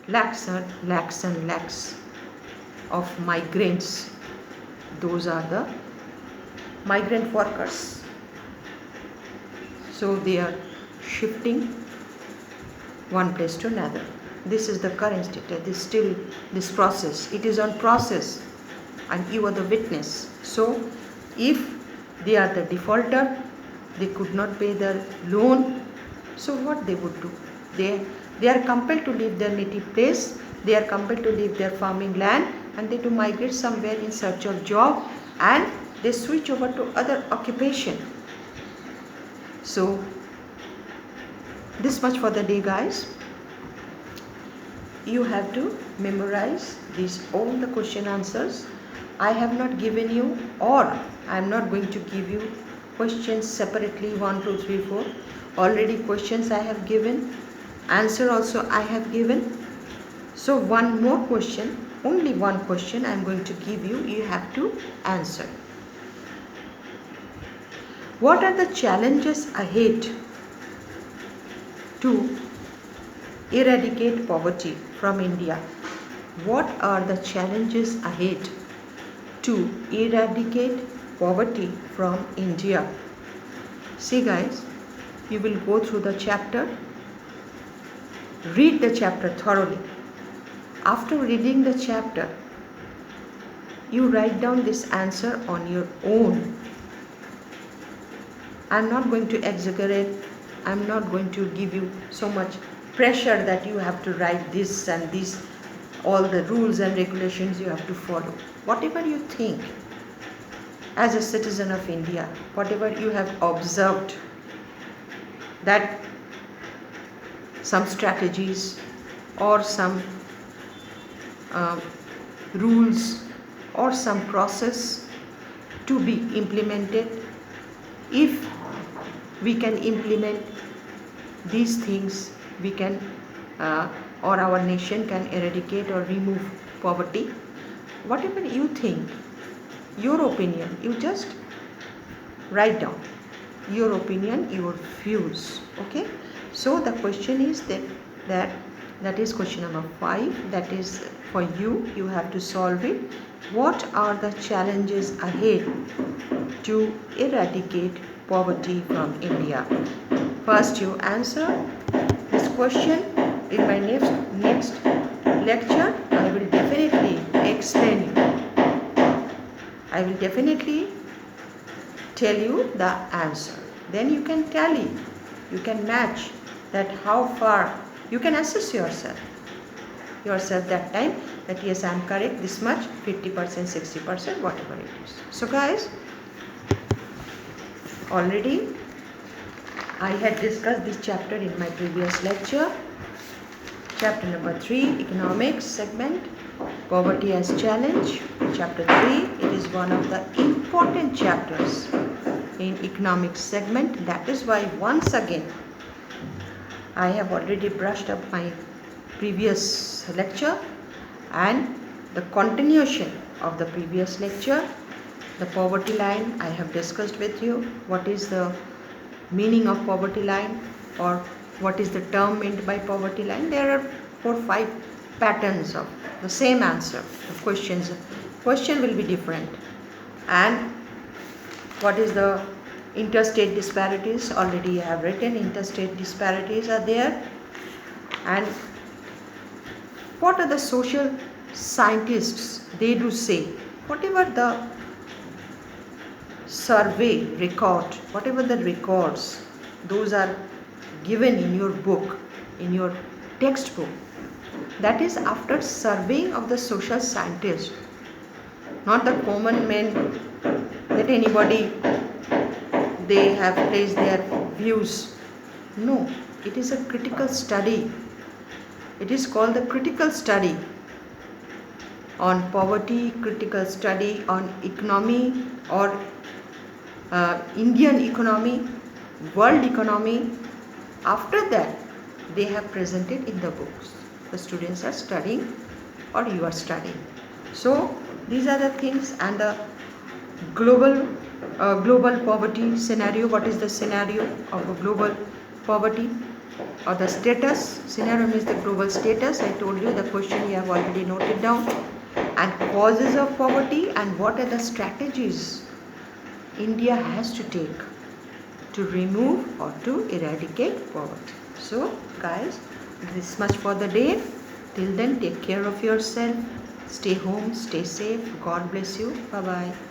lakhs and lakhs of migrants. Those are the migrant workers. So they are shifting one place to another. This is the current state. This process. It is on process, and you are the witness. So, if they are the defaulter, they could not pay their loan. So what they would do? They are compelled to leave their native place. They are compelled to leave their farming land, and they to migrate somewhere in search of job, and they switch over to other occupation. So this much for the day, guys. You have to memorize all the question answers. I have not given you, or I am not going to give you questions separately 1, 2, 3, 4. Already questions I have given, answer also I have given. So one more question, only one question I am going to give you. You have to answer. What are the challenges ahead to eradicate poverty from India? What are the challenges ahead to eradicate poverty from India? See, guys, you will go through the chapter, read the chapter thoroughly. After reading the chapter, you write down this answer on your own. I am not going to exaggerate. I am not going to give you so much pressure that you have to write this and this, all the rules and regulations you have to follow. Whatever you think as a citizen of India, whatever you have observed, that some strategies or some rules or some process to be implemented, if we can implement these things, we can or our nation can eradicate or remove poverty. Whatever you think, your opinion, you just write down your opinion, your views. Okay, so the question is that is question number 5. That is for you. You have to solve it. What are the challenges ahead to eradicate poverty from India? First, you answer this question. In my next lecture, I will definitely explain you. I will definitely tell you the answer. Then you can tally, you can match that how far, you can assess yourself that time, that yes, I am correct this much, 50%, 60%, whatever it is. So guys, already I had discussed this chapter in my previous lecture. Chapter number 3, economics segment, poverty as challenge. Chapter 3, it is one of the important chapters in economics segment. That is why once again I have already brushed up my previous lecture and the continuation of the previous lecture. The poverty line I have discussed with you. What is the meaning of poverty line, or what is the term meant by poverty line? There are 4-5 patterns of the same answer. The question will be different. And what is the interstate disparities? Already I have written interstate disparities are there. And what are the social scientists? They do say whatever the survey record, whatever the records, those are given in your book, in your textbook. That is after surveying of the social scientists, not the common men, that anybody they have placed their views. No, it is a critical study. It is called the critical study on poverty, critical study on economy or Indian economy, world economy. After that, they have presented in the books. The students are studying or you are studying. So these are the things. And the global poverty scenario. What is the scenario of a global poverty? or the status. Scenario means the global status. I told you the question you have already noted down. And causes of poverty, and what are the strategies India has to take to remove or to eradicate poverty. So guys, this much for the day. Till then, take care of yourself. Stay home, stay safe. God bless you. Bye bye.